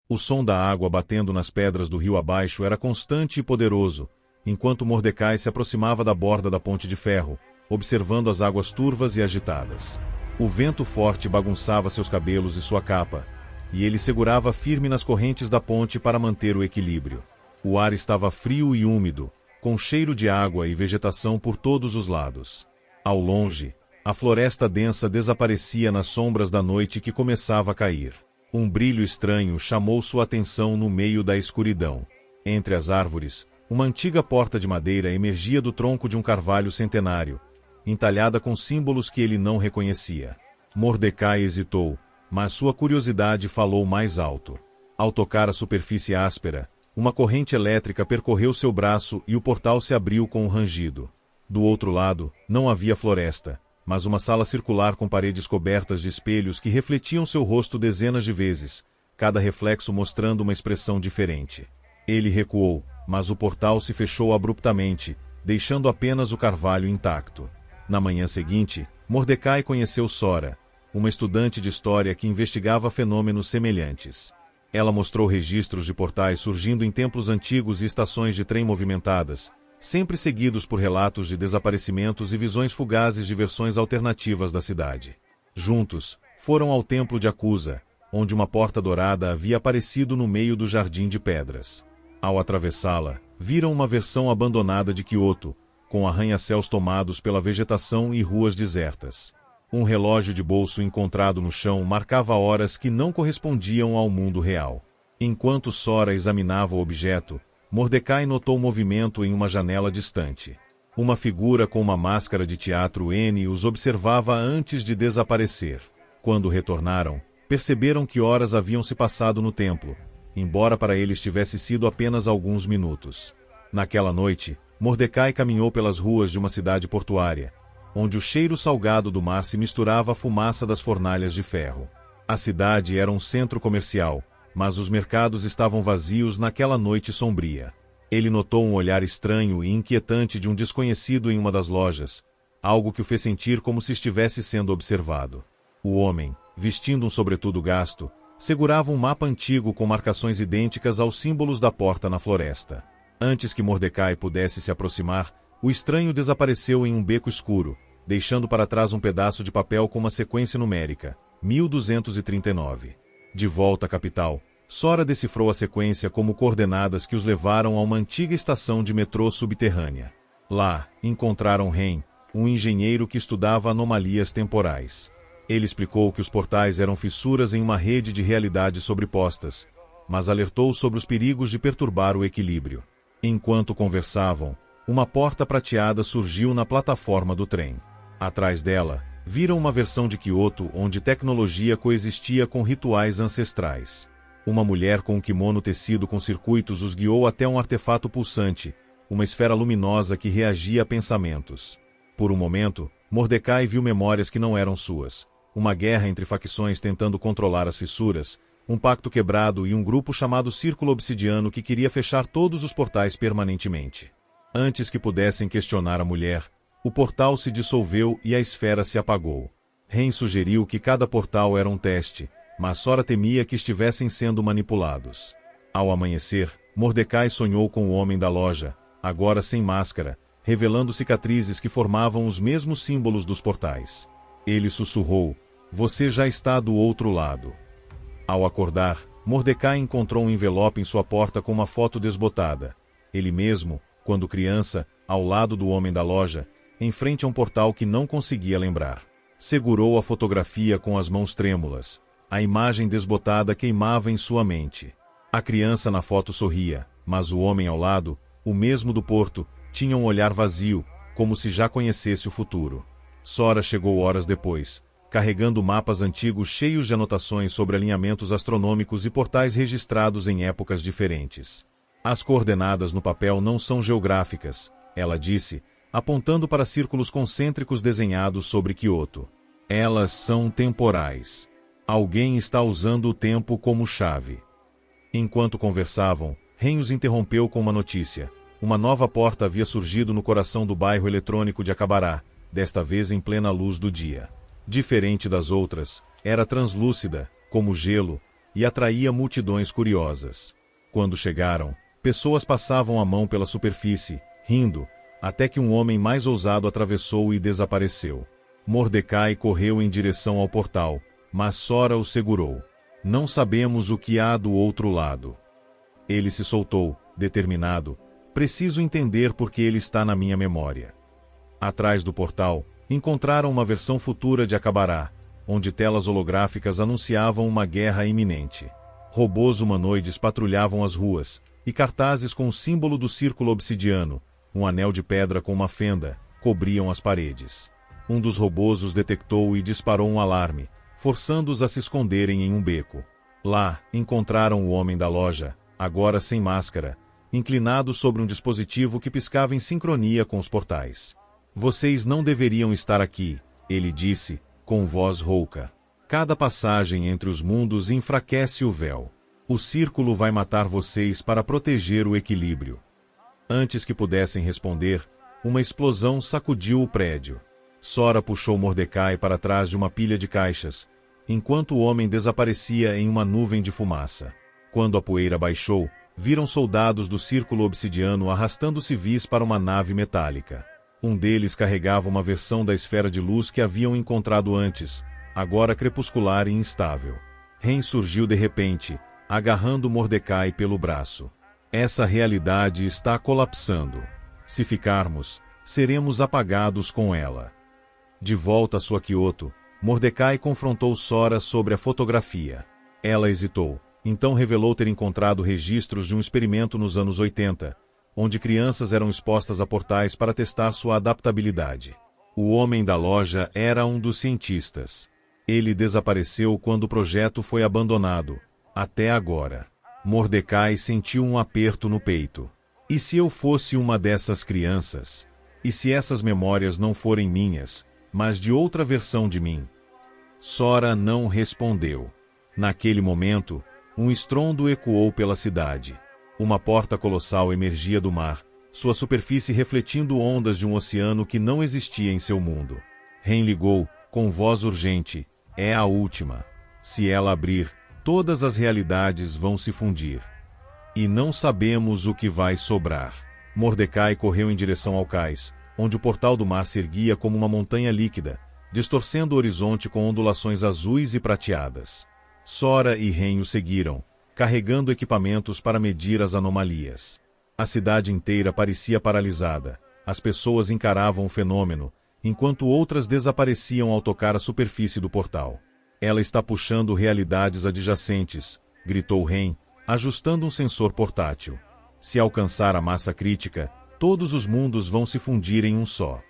O som da água batendo nas pedras do rio abaixo era constante e poderoso, enquanto Mordecai se aproximava da borda da ponte de ferro, observando as águas turvas e agitadas. O vento forte bagunçava seus cabelos e sua capa, e ele segurava firme nas correntes da ponte para manter o equilíbrio. O ar estava frio e úmido, com cheiro de água e vegetação por todos os lados. Ao longe, a floresta densa desaparecia nas sombras da noite que começava a cair. Um brilho estranho chamou sua atenção no meio da escuridão. Entre as árvores, uma antiga porta de madeira emergia do tronco de um carvalho centenário, entalhada com símbolos que ele não reconhecia. Mordecai hesitou, mas sua curiosidade falou mais alto. Ao tocar a superfície áspera, uma corrente elétrica percorreu seu braço e o portal se abriu com um rangido. Do outro lado, não havia floresta, mas uma sala circular com paredes cobertas de espelhos que refletiam seu rosto dezenas de vezes, cada reflexo mostrando uma expressão diferente. Ele recuou, mas o portal se fechou abruptamente, deixando apenas o carvalho intacto. Na manhã seguinte, Mordecai conheceu Sora, uma estudante de história que investigava fenômenos semelhantes. Ela mostrou registros de portais surgindo em templos antigos e estações de trem movimentadas, sempre seguidos por relatos de desaparecimentos e visões fugazes de versões alternativas da cidade. Juntos, foram ao templo de Acusa, onde uma porta dourada havia aparecido no meio do jardim de pedras. Ao atravessá-la, viram uma versão abandonada de Kyoto, com arranha-céus tomados pela vegetação e ruas desertas. Um relógio de bolso encontrado no chão marcava horas que não correspondiam ao mundo real. Enquanto Sora examinava o objeto, Mordecai notou movimento em uma janela distante. Uma figura com uma máscara de teatro N os observava antes de desaparecer. Quando retornaram, perceberam que horas haviam se passado no templo, embora para eles tivesse sido apenas alguns minutos. Naquela noite, Mordecai caminhou pelas ruas de uma cidade portuária, onde o cheiro salgado do mar se misturava à fumaça das fornalhas de ferro. A cidade era um centro comercial, mas os mercados estavam vazios naquela noite sombria. Ele notou um olhar estranho e inquietante de um desconhecido em uma das lojas, algo que o fez sentir como se estivesse sendo observado. O homem, vestindo um sobretudo gasto, segurava um mapa antigo com marcações idênticas aos símbolos da porta na floresta. Antes que Mordecai pudesse se aproximar, o estranho desapareceu em um beco escuro, deixando para trás um pedaço de papel com uma sequência numérica, 1239. De volta à capital, Sora decifrou a sequência como coordenadas que os levaram a uma antiga estação de metrô subterrânea. Lá, encontraram Ren, um engenheiro que estudava anomalias temporais. Ele explicou que os portais eram fissuras em uma rede de realidades sobrepostas, mas alertou sobre os perigos de perturbar o equilíbrio. Enquanto conversavam, uma porta prateada surgiu na plataforma do trem. Atrás dela, viram uma versão de Kyoto onde tecnologia coexistia com rituais ancestrais. Uma mulher com um kimono tecido com circuitos os guiou até um artefato pulsante, uma esfera luminosa que reagia a pensamentos. Por um momento, Mordecai viu memórias que não eram suas. Uma guerra entre facções tentando controlar as fissuras, um pacto quebrado e um grupo chamado Círculo Obsidiano que queria fechar todos os portais permanentemente. Antes que pudessem questionar a mulher, o portal se dissolveu e a esfera se apagou. Ren sugeriu que cada portal era um teste, mas Sora temia que estivessem sendo manipulados. Ao amanhecer, Mordecai sonhou com o homem da loja, agora sem máscara, revelando cicatrizes que formavam os mesmos símbolos dos portais. Ele sussurrou: "Você já está do outro lado." Ao acordar, Mordecai encontrou um envelope em sua porta com uma foto desbotada. Ele mesmo, quando criança, ao lado do homem da loja, em frente a um portal que não conseguia lembrar. Segurou a fotografia com as mãos trêmulas. A imagem desbotada queimava em sua mente. A criança na foto sorria, mas o homem ao lado, o mesmo do porto, tinha um olhar vazio, como se já conhecesse o futuro. Sora chegou horas depois, carregando mapas antigos cheios de anotações sobre alinhamentos astronômicos e portais registrados em épocas diferentes. As coordenadas no papel não são geográficas, ela disse, apontando para círculos concêntricos desenhados sobre Kyoto. Elas são temporais. Alguém está usando o tempo como chave. Enquanto conversavam, Ren os interrompeu com uma notícia. Uma nova porta havia surgido no coração do bairro eletrônico de Acabará, desta vez em plena luz do dia. Diferente das outras, era translúcida, como gelo, e atraía multidões curiosas. Quando chegaram, pessoas passavam a mão pela superfície, rindo, até que um homem mais ousado atravessou e desapareceu. Mordecai correu em direção ao portal, mas Sora o segurou. Não sabemos o que há do outro lado. Ele se soltou, determinado. Preciso entender porque ele está na minha memória. Atrás do portal, encontraram uma versão futura de Acabará, onde telas holográficas anunciavam uma guerra iminente. Robôs humanoides patrulhavam as ruas, e cartazes com o símbolo do círculo obsidiano, um anel de pedra com uma fenda, cobriam as paredes. Um dos robôs os detectou e disparou um alarme, forçando-os a se esconderem em um beco. Lá, encontraram o homem da loja, agora sem máscara, inclinado sobre um dispositivo que piscava em sincronia com os portais. Vocês não deveriam estar aqui, ele disse, com voz rouca. Cada passagem entre os mundos enfraquece o véu. O círculo vai matar vocês para proteger o equilíbrio. Antes que pudessem responder, uma explosão sacudiu o prédio. Sora puxou Mordecai para trás de uma pilha de caixas, enquanto o homem desaparecia em uma nuvem de fumaça. Quando a poeira baixou, viram soldados do círculo obsidiano arrastando civis para uma nave metálica. Um deles carregava uma versão da esfera de luz que haviam encontrado antes, agora crepuscular e instável. Ren surgiu de repente, agarrando Mordecai pelo braço. Essa realidade está colapsando. Se ficarmos, seremos apagados com ela. De volta a sua Kyoto, Mordecai confrontou Sora sobre a fotografia. Ela hesitou, então revelou ter encontrado registros de um experimento nos anos 80, onde crianças eram expostas a portais para testar sua adaptabilidade. O homem da loja era um dos cientistas. Ele desapareceu quando o projeto foi abandonado, até agora. Mordecai sentiu um aperto no peito. E se eu fosse uma dessas crianças? E se essas memórias não forem minhas, mas de outra versão de mim? Sora não respondeu. Naquele momento, um estrondo ecoou pela cidade. Uma porta colossal emergia do mar, sua superfície refletindo ondas de um oceano que não existia em seu mundo. Ren ligou, com voz urgente, é a última. Se ela abrir, todas as realidades vão se fundir. E não sabemos o que vai sobrar. Mordecai correu em direção ao cais, onde o portal do mar se erguia como uma montanha líquida, distorcendo o horizonte com ondulações azuis e prateadas. Sora e Ren o seguiram, carregando equipamentos para medir as anomalias. A cidade inteira parecia paralisada. As pessoas encaravam o fenômeno, enquanto outras desapareciam ao tocar a superfície do portal. Ela está puxando realidades adjacentes, gritou Ren, ajustando um sensor portátil. Se alcançar a massa crítica, todos os mundos vão se fundir em um só.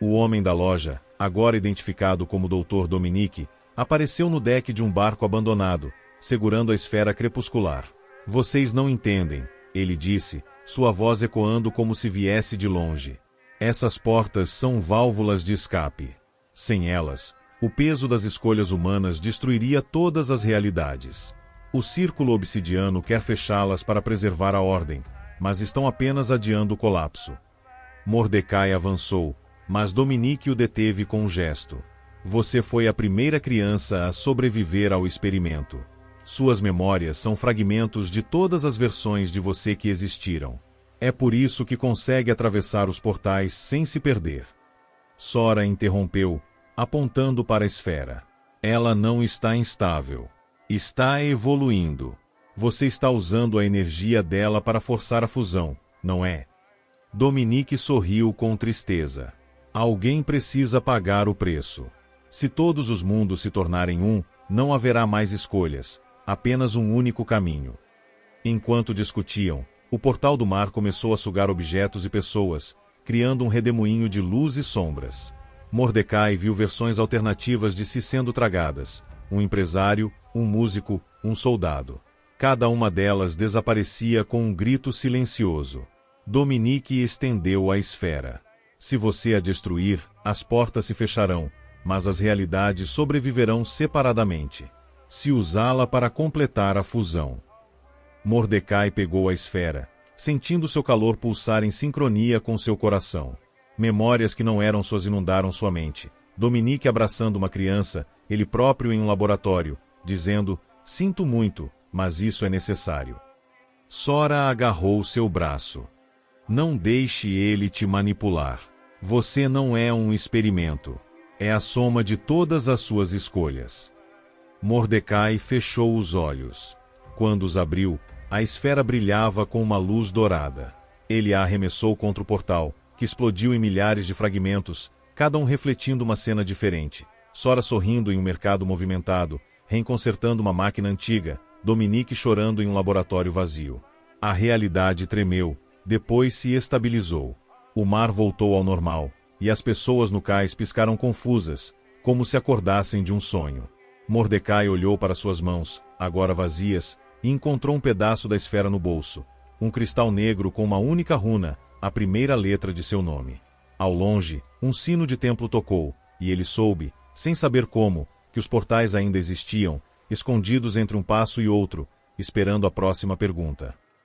O homem da loja, agora identificado como Dr. Dominique, apareceu no deck de um barco abandonado, segurando a esfera crepuscular. Vocês não entendem, ele disse, sua voz ecoando como se viesse de longe. Essas portas são válvulas de escape. Sem elas, o peso das escolhas humanas destruiria todas as realidades. O círculo obsidiano quer fechá-las para preservar a ordem, mas estão apenas adiando o colapso. Mordecai avançou, mas Dominique o deteve com um gesto. Você foi a primeira criança a sobreviver ao experimento. Suas memórias são fragmentos de todas as versões de você que existiram. É por isso que consegue atravessar os portais sem se perder. Sora interrompeu, apontando para a esfera. Ela não está instável. Está evoluindo. Você está usando a energia dela para forçar a fusão, não é? Dominique sorriu com tristeza. Alguém precisa pagar o preço. Se todos os mundos se tornarem um, não haverá mais escolhas, apenas um único caminho. Enquanto discutiam, o portal do mar começou a sugar objetos e pessoas, criando um redemoinho de luz e sombras. Mordecai viu versões alternativas de si sendo tragadas, um empresário, um músico, um soldado. Cada uma delas desaparecia com um grito silencioso. Dominique estendeu a esfera. Se você a destruir, as portas se fecharão, mas as realidades sobreviverão separadamente. Se usá-la para completar a fusão. Mordecai pegou a esfera, sentindo seu calor pulsar em sincronia com seu coração. Memórias que não eram suas inundaram sua mente. Dominique abraçando uma criança, ele próprio em um laboratório, dizendo, Sinto muito, mas isso é necessário. Sora agarrou seu braço. Não deixe ele te manipular. Você não é um experimento. É a soma de todas as suas escolhas. Mordecai fechou os olhos. Quando os abriu, a esfera brilhava com uma luz dourada. Ele a arremessou contra o portal, que explodiu em milhares de fragmentos, cada um refletindo uma cena diferente. Sora sorrindo em um mercado movimentado, reconsertando uma máquina antiga, Dominique chorando em um laboratório vazio. A realidade tremeu, depois se estabilizou. O mar voltou ao normal, e as pessoas no cais piscaram confusas, como se acordassem de um sonho. Mordecai olhou para suas mãos, agora vazias, e encontrou um pedaço da esfera no bolso. Um cristal negro com uma única runa, a primeira letra de seu nome. Ao longe, um sino de templo tocou, e ele soube, sem saber como, que os portais ainda existiam, escondidos entre um passo e outro, esperando a próxima pergunta.